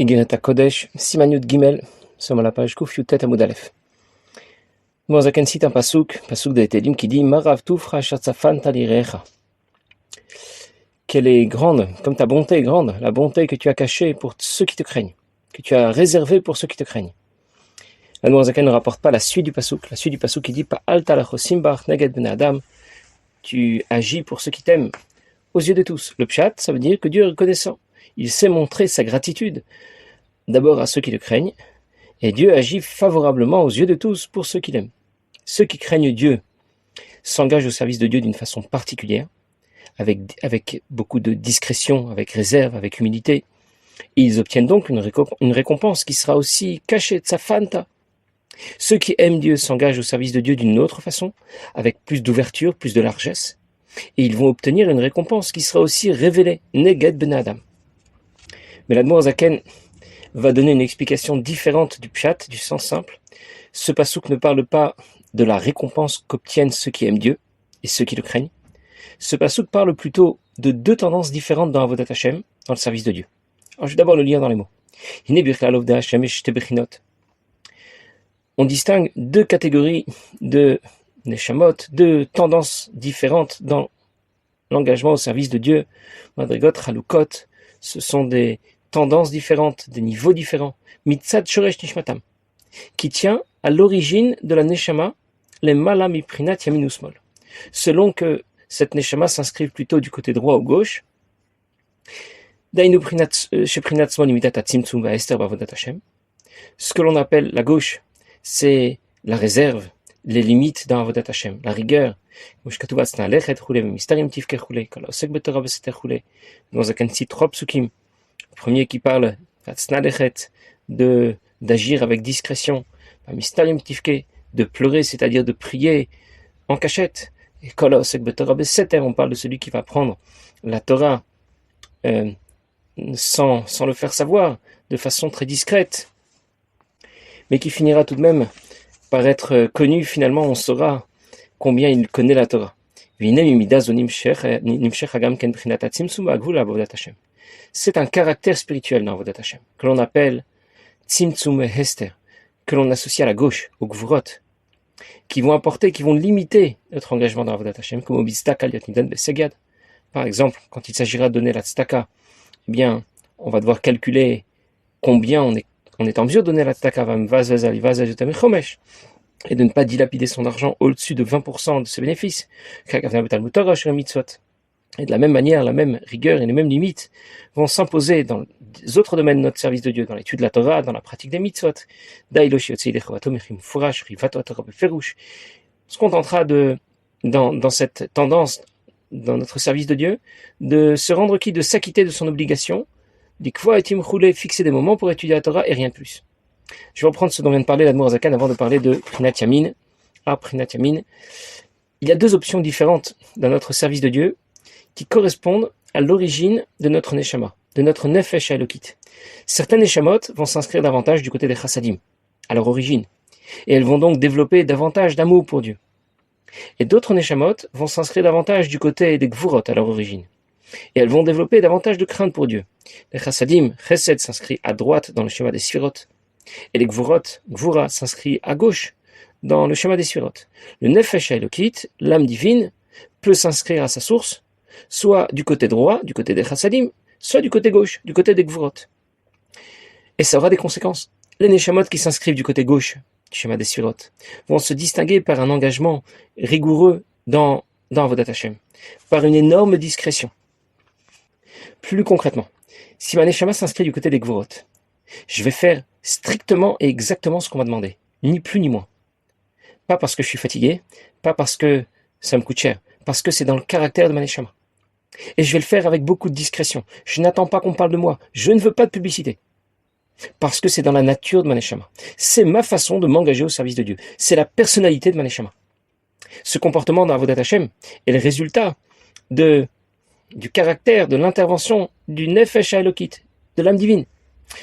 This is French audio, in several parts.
Igeret HaKodesh, Siman Yud Gimel, sommes à la page Kuf Yutet Amud Aleph. Mozaken cite un pasuk de Telim qui dit Marav Tufra Shatzafan Talirecha. Qu'elle est grande, comme ta bonté est grande, la bonté que tu as cachée pour ceux qui te craignent, que tu as réservée pour ceux qui te craignent. La Mozaken ne rapporte pas la suite du pasuk. La suite du pasuk qui dit Pa'al talachosim bach neged ben Adam. Tu agis pour ceux qui t'aiment, aux yeux de tous. Le pshat, ça veut dire que Dieu est reconnaissant. Il sait montrer sa gratitude, d'abord à ceux qui le craignent, et Dieu agit favorablement aux yeux de tous pour ceux qui l'aiment. Ceux qui craignent Dieu s'engagent au service de Dieu d'une façon particulière, avec beaucoup de discrétion, avec réserve, avec humilité. Et ils obtiennent donc une récompense qui sera aussi cachée de sa fanta. Ceux qui aiment Dieu s'engagent au service de Dieu d'une autre façon, avec plus d'ouverture, plus de largesse, et ils vont obtenir une récompense qui sera aussi révélée, Neged ben Adam. Mais l'Admor Zaken va donner une explication différente du pshat, du sens simple. Ce pasuk ne parle pas de la récompense qu'obtiennent ceux qui aiment Dieu et ceux qui le craignent. Ce pasuk parle plutôt de deux tendances différentes dans Avodat Hashem, dans le service de Dieu. Alors je vais d'abord le lire dans les mots. On distingue deux catégories de neshamot, deux tendances différentes dans l'engagement au service de Dieu. Madrigot, Chalukot, ce sont des tendances différentes, des niveaux différents. Mitzad shoresh nishmatam, qui tient à l'origine de la neshama, les mala miprinat yamin usmol. Selon que cette neshama s'inscrive plutôt du côté droit ou gauche, dainu prinat sheprinat smol imitat atzimtzum va'ester ba'avodat Hashem. Ce que l'on appelle la gauche, c'est la réserve, les limites dans Avodat Hashem, la rigueur. Nous avons cité trois psukim. Le premier qui parle d'agir avec discrétion, de pleurer, c'est-à-dire de prier en cachette. Et on parle de celui qui va prendre la Torah sans le faire savoir, de façon très discrète, mais qui finira tout de même par être connu. Finalement, on saura combien il connaît la Torah. C'est un caractère spirituel dans Avodat Hashem, que l'on appelle Tzimtzum Hester, que l'on associe à la gauche, au Gvurot, qui vont limiter notre engagement dans Avodat Hashem, comme au Bistaka Liatnidan Besegad. Par exemple, quand il s'agira de donner la tzedaka, eh bien, on va devoir calculer combien on est en mesure de donner la tzedaka, et de ne pas dilapider son argent au-dessus de 20% de ses bénéfices. Et de la même manière, la même rigueur et les mêmes limites vont s'imposer dans les autres domaines de notre service de Dieu, dans l'étude de la Torah, dans la pratique des mitzvot. On se contentera dans cette tendance, dans notre service de Dieu, de se rendre quitte, de s'acquitter de son obligation, fixer des moments pour étudier la Torah et rien de plus. Je vais reprendre ce dont vient de parler l'Admor Zaken avant de parler de Prinat Yamin. Prinat Yamin. Il y a deux options différentes dans notre service de Dieu qui correspondent à l'origine de notre Neshama, de notre Nefesh Elokit. Certaines Neshamot vont s'inscrire davantage du côté des Chassadim, à leur origine, et elles vont donc développer davantage d'amour pour Dieu. Et d'autres Neshamot vont s'inscrire davantage du côté des Gvurot, à leur origine, et elles vont développer davantage de crainte pour Dieu. Les Chassadim, Chesed s'inscrit à droite dans le schéma des Sphirot, et les Gvura s'inscrit à gauche dans le schéma des Sphirot. Le Nefesh Elokit, l'âme divine, peut s'inscrire à sa source, soit du côté droit, du côté des Chassadim, soit du côté gauche, du côté des Gvurot. Et ça aura des conséquences. Les Neshamot qui s'inscrivent du côté gauche du schéma des Sphirot vont se distinguer par un engagement rigoureux dans Avodat Hashem, par une énorme discrétion. Plus concrètement, si ma Neshama s'inscrit du côté des Gvurot, je vais faire strictement et exactement ce qu'on m'a demandé, ni plus ni moins. Pas parce que je suis fatigué, pas parce que ça me coûte cher, parce que c'est dans le caractère de ma Neshama. Et je vais le faire avec beaucoup de discrétion. Je n'attends pas qu'on parle de moi. Je ne veux pas de publicité. Parce que c'est dans la nature de ma Neshama. C'est ma façon de m'engager au service de Dieu. C'est la personnalité de ma Neshama. Ce comportement dans Avodat Hashem est le résultat du caractère, de l'intervention du Nefesh Elokit, de l'âme divine.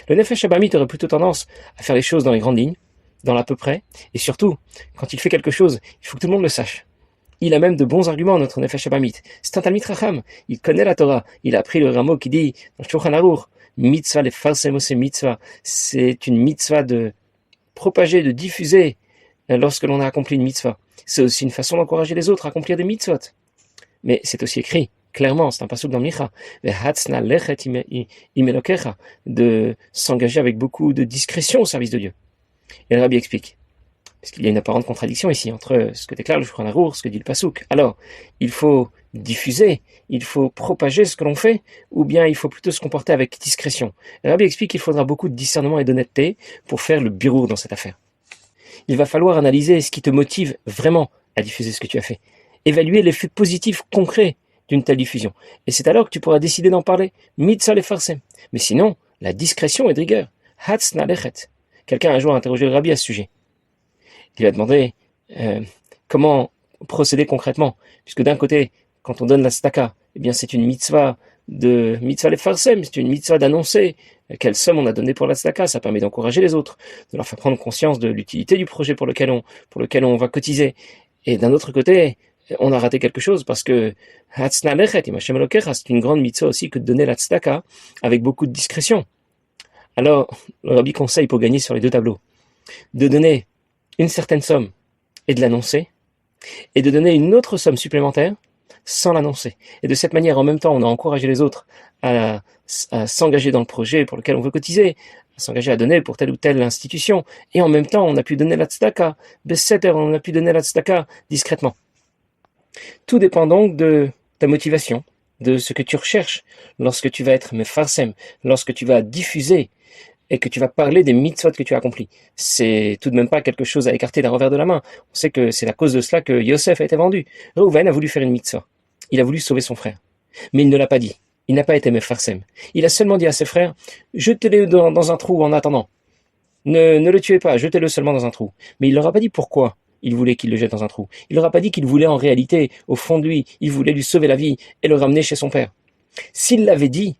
Le Nefesh Abamit aurait plutôt tendance à faire les choses dans les grandes lignes, dans l'à peu près, et surtout, quand il fait quelque chose, il faut que tout le monde le sache. Il a même de bons arguments, notre Nefesh Abamit. C'est un Talmid Chacham, il connaît la Torah, il a appris le Rameau qui dit, dans le Shulchan Aruch, Mitzvah, les farsem c'est mitzvah. C'est une mitzvah de propager, de diffuser lorsque l'on a accompli une mitzvah. C'est aussi une façon d'encourager les autres à accomplir des mitzvot. Mais c'est aussi écrit, clairement, c'est un pasuk dans Micha, de s'engager avec beaucoup de discrétion au service de Dieu. Et le Rabbi explique, parce qu'il y a une apparente contradiction ici entre ce que déclare le Shulchan Arour, ce que dit le pasuk. Alors, il faut diffuser, il faut propager ce que l'on fait, ou bien il faut plutôt se comporter avec discrétion. Le Rabbi explique qu'il faudra beaucoup de discernement et d'honnêteté pour faire le birour dans cette affaire. Il va falloir analyser ce qui te motive vraiment à diffuser ce que tu as fait. Évaluer l'effet positif concret d'une telle diffusion. Et c'est alors que tu pourras décider d'en parler. Mitzvah le farsem. Mais sinon, la discrétion est de rigueur. Hatz na lechet. Quelqu'un un jour a interrogé le Rabbi à ce sujet. Il lui a demandé comment procéder concrètement. Puisque d'un côté, quand on donne la tzedaka, eh bien c'est une mitzvah de mitzvah le farsem, c'est une mitzvah d'annoncer quelle somme on a donné pour la tzedaka, ça permet d'encourager les autres, de leur faire prendre conscience de l'utilité du projet pour lequel on va cotiser. Et d'un autre côté, on a raté quelque chose parce que c'est une grande mitzvah aussi que de donner la tzedaka avec beaucoup de discrétion. Alors, le Rabbi conseille pour gagner sur les deux tableaux, de donner une certaine somme et de l'annoncer, et de donner une autre somme supplémentaire sans l'annoncer. Et de cette manière, en même temps, on a encouragé les autres à s'engager dans le projet pour lequel on veut cotiser, à s'engager à donner pour telle ou telle institution, et en même temps, on a pu donner la tzedaka, on a pu donner la tzedaka discrètement. Tout dépend donc de ta motivation, de ce que tu recherches lorsque tu vas être mefarsem, lorsque tu vas diffuser et que tu vas parler des mitzvot que tu as accomplis. C'est tout de même pas quelque chose à écarter d'un revers de la main. On sait que c'est à cause de cela que Yosef a été vendu. Reuven a voulu faire une mitzvah. Il a voulu sauver son frère. Mais il ne l'a pas dit. Il n'a pas été mefarsem. Il a seulement dit à ses frères, jetez-le dans un trou en attendant. Ne le tuez pas, jetez-le seulement dans un trou. Mais il leur a pas dit pourquoi il voulait qu'il le jette dans un trou. Il leur a pas dit qu'il voulait en réalité, au fond de lui, il voulait lui sauver la vie et le ramener chez son père. S'il l'avait dit,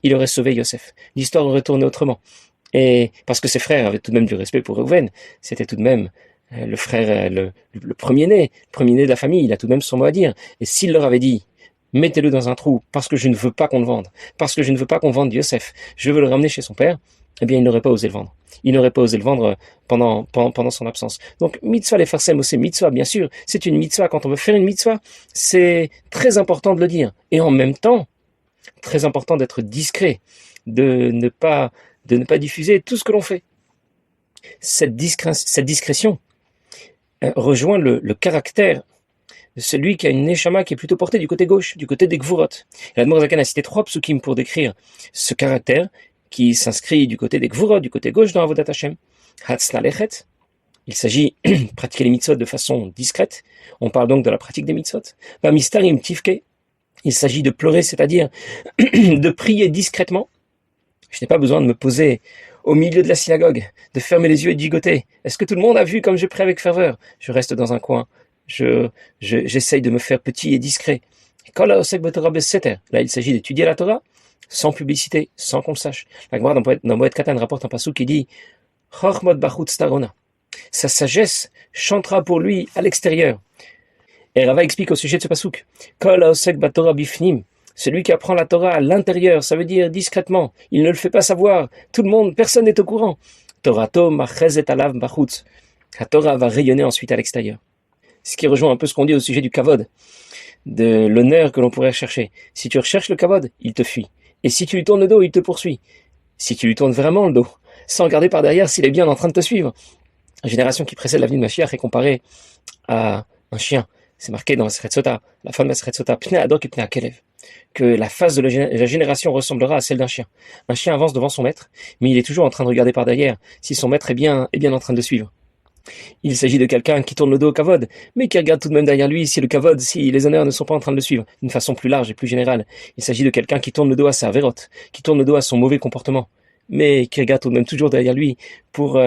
il aurait sauvé Yosef. L'histoire aurait tourné autrement. Et parce que ses frères avaient tout de même du respect pour Reuven, c'était tout de même le frère, le premier-né de la famille, il a tout de même son mot à dire. Et s'il leur avait dit, mettez-le dans un trou parce que je ne veux pas qu'on le vende, parce que je ne veux pas qu'on vende Yosef, je veux le ramener chez son père, eh bien il n'aurait pas osé le vendre. Il n'aurait pas osé le vendre pendant son absence. Donc mitzvah les farsem aussi, mitzvah bien sûr, c'est une mitzvah. Quand on veut faire une mitzvah, c'est très important de le dire. Et en même temps, très important d'être discret, de ne pas diffuser tout ce que l'on fait. Cette discrétion rejoint le caractère de celui qui a une neshama qui est plutôt portée du côté gauche, du côté des gvurot. Et l'Admor Zaken a cité 3 psukim pour décrire ce caractère qui s'inscrit du côté des gvurot, du côté gauche dans Avodat Hashem. Hatz nalechet, il s'agit de pratiquer les mitzvot de façon discrète. On parle donc de la pratique des mitzvot. Mistarim tifke, il s'agit de pleurer, c'est-à-dire de prier discrètement. Je n'ai pas besoin de me poser au milieu de la synagogue, de fermer les yeux et de gigoter. Est-ce que tout le monde a vu comme je prie avec ferveur? Je reste dans un coin. J'essaye de me faire petit et discret. Là, il s'agit d'étudier la Torah sans publicité, sans qu'on le sache. La Gemara dans Moed Katan rapporte un passage qui dit Chochmot bachutz tarona. Sa sagesse chantera pour lui à l'extérieur. Et Rava explique au sujet de ce pasuk Kol haosek batorah bifnim. Celui qui apprend la Torah à l'intérieur, ça veut dire discrètement. Il ne le fait pas savoir. Tout le monde, personne n'est au courant. Torato machezet alav bachutz. La Torah va rayonner ensuite à l'extérieur. Ce qui rejoint un peu ce qu'on dit au sujet du kavod, de l'honneur que l'on pourrait rechercher. Si tu recherches le kavod, il te fuit. Et si tu lui tournes le dos, il te poursuit. Si tu lui tournes vraiment le dos, sans regarder par derrière s'il est bien en train de te suivre. La génération qui précède la venue de Mashiach est comparée à un chien. C'est marqué dans Masechet Sota, la fin de Masechet Sota, Pnei Adok et Pnei Akelev, que la face de la génération ressemblera à celle d'un chien. Un chien avance devant son maître, mais il est toujours en train de regarder par derrière si son maître est bien en train de le suivre. Il s'agit de quelqu'un qui tourne le dos au kavod, mais qui regarde tout de même derrière lui si le kavod, si les honneurs ne sont pas en train de le suivre, d'une façon plus large et plus générale. Il s'agit de quelqu'un qui tourne le dos à sa vérote, qui tourne le dos à son mauvais comportement, mais qui regarde tout de même toujours derrière lui pour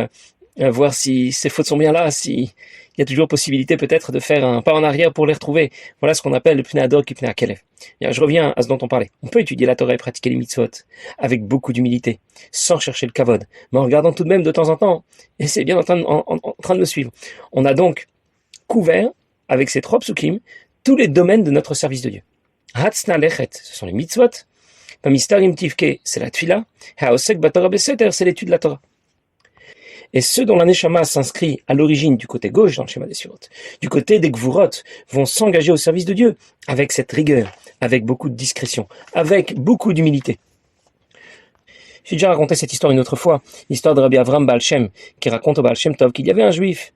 voir si ses fautes sont bien là, si il y a toujours possibilité peut-être de faire un pas en arrière pour les retrouver. Voilà ce qu'on appelle le Pnei Adok et Pnei Akelev. Je reviens à ce dont on parlait. On peut étudier la Torah et pratiquer les mitzvot avec beaucoup d'humilité, sans chercher le kavod, mais en regardant tout de même de temps en temps, et c'est bien en train de me suivre. On a donc couvert, avec ces 3 psukim, tous les domaines de notre service de Dieu. Hatz nalechet, ce sont les mitzvot, Pamistarim tivke, c'est la tfila. Haosek batora beseter, c'est l'étude de la Torah. Et ceux dont la neshama s'inscrit à l'origine du côté gauche dans le schéma des Sfirot, du côté des Gvurot, vont s'engager au service de Dieu avec cette rigueur, avec beaucoup de discrétion, avec beaucoup d'humilité. J'ai déjà raconté cette histoire une autre fois, l'histoire de Rabbi Avram Baal Shem, qui raconte au Baal Shem Tov qu'il y avait un juif,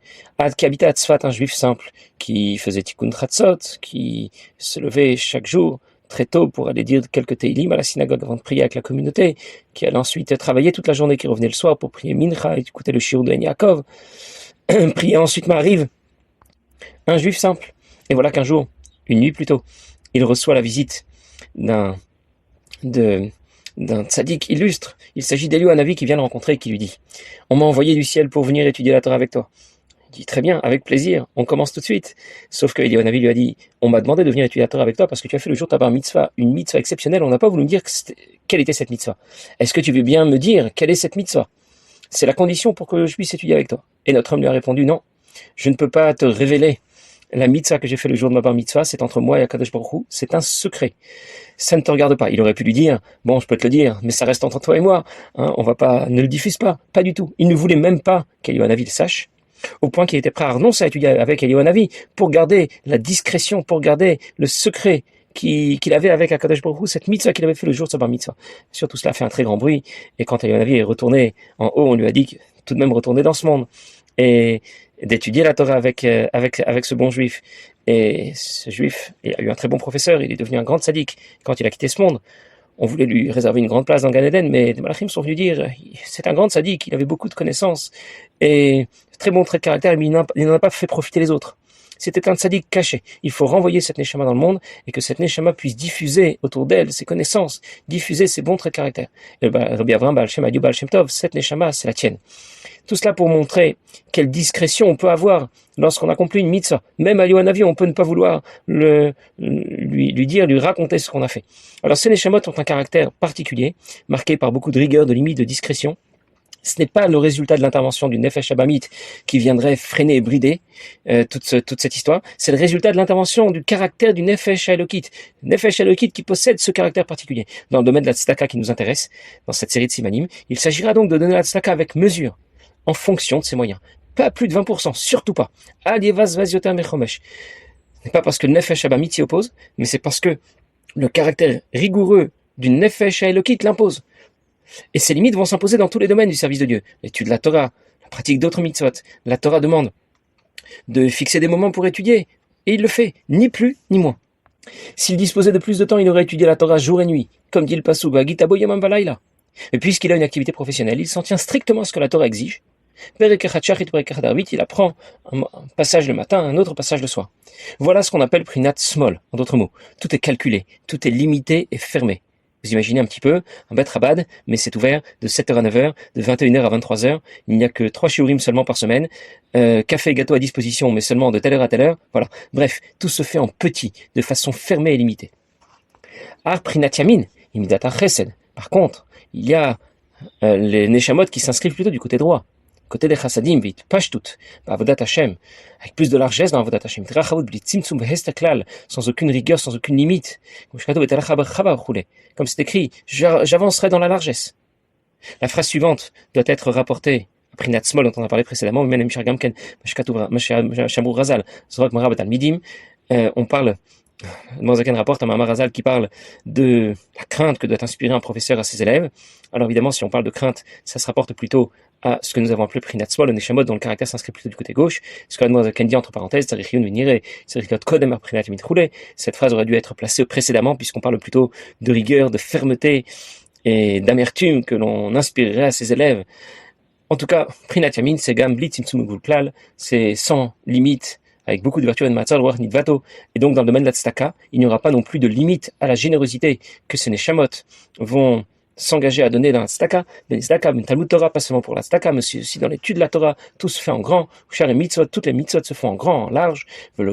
qui habitait à Tzfat, un juif simple, qui faisait tikkun chatzot, qui se levait chaque jour très tôt pour aller dire quelques teilim à la synagogue avant de prier avec la communauté, qui allait ensuite travailler toute la journée, qui revenait le soir pour prier Mincha, écouter le shiur de Ben Yaakov, prier ensuite Ma'ariv. Un juif simple. Et voilà qu'un jour, une nuit plus tôt, il reçoit la visite d'un tzaddik illustre. Il s'agit d'Eliyahu Hanavi qui vient le rencontrer et qui lui dit « On m'a envoyé du ciel pour venir étudier la Torah avec toi. » Il dit « Très bien, avec plaisir, on commence tout de suite. » Sauf que Eliyahu Hanavi lui a dit « On m'a demandé de venir étudier la Torah avec toi parce que tu as fait le jour de ta bar mitzvah, une mitzvah exceptionnelle, on n'a pas voulu me dire quelle était cette mitzvah. Est-ce que tu veux bien me dire quelle est cette mitzvah? C'est la condition pour que je puisse étudier avec toi. » Et notre homme lui a répondu « Non, je ne peux pas te révéler la mitzvah que j'ai fait le jour de ma bar mitzvah, c'est entre moi et Akadosh Baruch Hu, c'est un secret. Ça ne te regarde pas. » Il aurait pu lui dire, bon, je peux te le dire, mais ça reste entre toi et moi. On va pas, ne le diffuse pas, pas du tout. Il ne voulait même pas qu'Eliyahu Hanavi le sache, au point qu'il était prêt à renoncer à étudier avec Eliyahu Hanavi pour garder la discrétion, pour garder le secret qu'il avait avec Akadosh Baruch Hu, cette mitzvah qu'il avait fait le jour de sa bar mitzvah. Surtout cela a fait un très grand bruit. Et quand Eliyahu Hanavi est retourné en haut, on lui a dit que tout de même retourner dans ce monde et d'étudier la Torah avec ce bon juif. Et ce juif, il a eu un très bon professeur, il est devenu un grand tzaddik. Quand il a quitté ce monde, on voulait lui réserver une grande place dans Gan Eden, mais les malachim sont venus dire, c'est un grand tzaddik, il avait beaucoup de connaissances, et très bon trait de caractère, mais il n'en a pas fait profiter les autres. C'était un tzaddik caché. Il faut renvoyer cette neshama dans le monde, et que cette neshama puisse diffuser autour d'elle ses connaissances, diffuser ses bons traits de caractère. Et Rabbi Avram Baal Shem a dit Baal Shem Tov, cette neshama, c'est la tienne. Tout cela pour montrer quelle discrétion on peut avoir lorsqu'on accomplit une mitzvah. Même à Eliyahu Hanavi, on peut ne pas vouloir lui dire, lui raconter ce qu'on a fait. Alors ces neshamot ont un caractère particulier, marqué par beaucoup de rigueur, de limite, de discrétion. Ce n'est pas le résultat de l'intervention du Nefesh Abamit qui viendrait freiner et brider toute cette histoire. C'est le résultat de l'intervention du caractère du Nefesh Elokit. Nefesh Elokit qui possède ce caractère particulier. Dans le domaine de la tzedaka qui nous intéresse, dans cette série de simanim, il s'agira donc de donner la tzedaka avec mesure, en fonction de ses moyens. Pas plus de 20%, surtout pas. Alievas Vazioter Mechomesh. Ce n'est pas parce que le Nefesh Abamit s'y oppose, mais c'est parce que le caractère rigoureux du Nefesh Elokit l'impose. Et ces limites vont s'imposer dans tous les domaines du service de Dieu. L'étude de la Torah, la pratique d'autres mitzvot. La Torah demande de fixer des moments pour étudier. Et il le fait, ni plus ni moins. S'il disposait de plus de temps, il aurait étudié la Torah jour et nuit, comme dit le Pasuk, Vagitabo Yamam Valayla. Mais puisqu'il a une activité professionnelle, il s'en tient strictement à ce que la Torah exige. Il apprend un passage le matin, un autre passage le soir. Voilà ce qu'on appelle Prinat Smol, en d'autres mots. Tout est calculé, tout est limité et fermé. Vous imaginez un petit peu, un Bet Rabad, mais c'est ouvert de 7h à 9h, de 21h à 23h. Il n'y a que 3 shiurim seulement par semaine. Café et gâteau à disposition, mais seulement de telle heure à telle heure. Voilà. Bref, tout se fait en petit, de façon fermée et limitée. Ar Prinat Yamin, Imidata Chesed. Par contre, il y a les Neshamot qui s'inscrivent plutôt du côté droit. Côté des chassadim, vite, pashtut, ba'avodat Hashem, avec plus de largesse dans avodat Hashem, sans aucune rigueur, sans aucune limite. Comme c'est écrit, j'avancerai dans la largesse. La phrase suivante doit être rapportée à Prinat Smol, dont on a parlé précédemment, on parle, Mozaken rapporte un Mamar Hazal qui parle de la crainte que doit inspirer un professeur à ses élèves. Alors évidemment, si on parle de crainte, ça se rapporte plutôt à ce que nous avons appelé Prinat Smol, le Neshamot, dont le caractère s'inscrit plutôt du côté gauche. Ce que Mozaken dit entre parenthèses, cette phrase aurait dû être placée précédemment, puisqu'on parle plutôt de rigueur, de fermeté et d'amertume que l'on inspirerait à ses élèves. En tout cas, Prinat Yamin, c'est Gam Blit Tzimtzum Klal, c'est sans limite, avec beaucoup de vertu, et donc dans le domaine de la tzedaka, il n'y aura pas non plus de limite à la générosité que ces neshamot vont s'engager à donner dans la tzedaka, Talmud Torah, pas seulement pour la tzedaka, mais aussi dans l'étude de la Torah, tout se fait en grand, toutes les mitzvot se font en grand, en large, il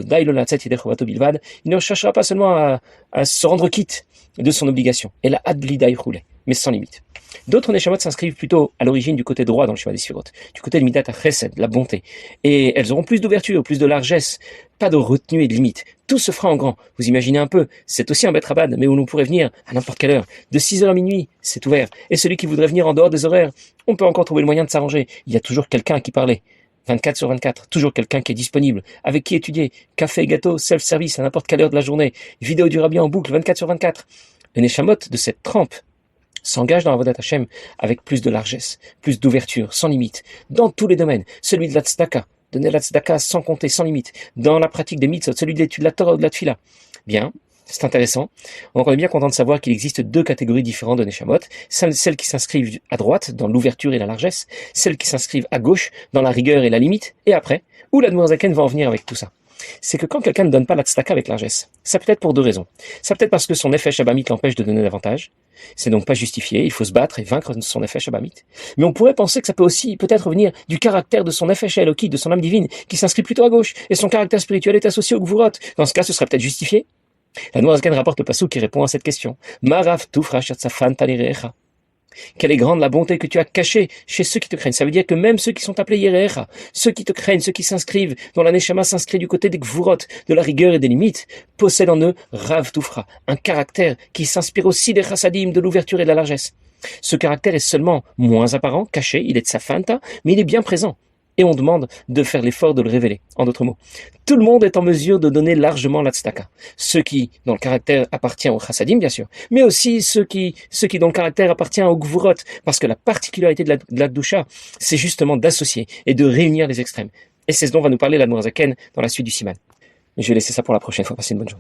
ne cherchera pas seulement à se rendre quitte de son obligation, et la adblidaï roulé, mais sans limite. D'autres neshamot s'inscrivent plutôt à l'origine du côté droit dans le schéma des Sfirot, du côté de Midat HaChesed, la bonté. Et elles auront plus d'ouverture, plus de largesse, pas de retenue et de limite. tout se fera en grand. Vous imaginez un peu, c'est aussi un Bet Rabad, mais où l'on pourrait venir à n'importe quelle heure. De 6h à minuit, c'est ouvert. Et celui qui voudrait venir en dehors des horaires, on peut encore trouver le moyen de s'arranger. Il y a toujours quelqu'un à qui parler. 24/24, toujours quelqu'un qui est disponible, avec qui étudier, café, gâteau, self-service à n'importe quelle heure de la journée, vidéo du Rabbi en boucle 24/24. Les Neshamot de cette trempe s'engagent dans Avodat Hashem avec plus de largesse, plus d'ouverture, sans limite, dans tous les domaines, celui de la tzedaka, donner la tzedaka sans compter, sans limite, dans la pratique des mitzvot, celui de l'étude de la Torah ou de la Tfila. Bien, c'est intéressant. Donc on est bien content de savoir qu'il existe deux catégories différentes de Neshamot, celles qui s'inscrivent à droite, dans l'ouverture et la largesse, celles qui s'inscrivent à gauche, dans la rigueur et la limite, et après, où l'Admour Zaken va en venir avec tout ça. C'est que quand quelqu'un ne donne pas la tzedaka avec largesse, ça peut être pour deux raisons. Ça peut être parce que son nefesh abamit l'empêche de donner davantage, c'est donc pas justifié, il faut se battre et vaincre son nefesh abamit. Mais on pourrait penser que ça peut aussi peut-être venir du caractère de son nefesh eloki, de son âme divine, qui s'inscrit plutôt à gauche, et son caractère spirituel est associé au gvurot. Dans ce cas, ce serait peut-être justifié. La Noirzaken rapporte le passou qui répond à cette question. Marav tufra shatzafan talirecha. Quelle est grande la bonté que tu as cachée chez ceux qui te craignent. Ça veut dire que même ceux qui sont appelés Yerecha, ceux qui te craignent, ceux qui s'inscrivent, dont la Neshama s'inscrit du côté des Gvurot, de la rigueur et des limites, possèdent en eux Rav Tufra, un caractère qui s'inspire aussi des Chassadim, de l'ouverture et de la largesse. Ce caractère est seulement moins apparent, caché, il est de sa fanta, mais il est bien présent. Et on demande de faire l'effort de le révéler. En d'autres mots, tout le monde est en mesure de donner largement la tzedaka. Ceux qui, dont le caractère appartient au chassadim, bien sûr, mais aussi ceux qui dont le caractère appartient au gvurot, parce que la particularité de la doucha, c'est justement d'associer et de réunir les extrêmes. Et c'est ce dont va nous parler l'Admour Zaken dans la suite du Siman. Je vais laisser ça pour la prochaine fois. Passez une bonne journée.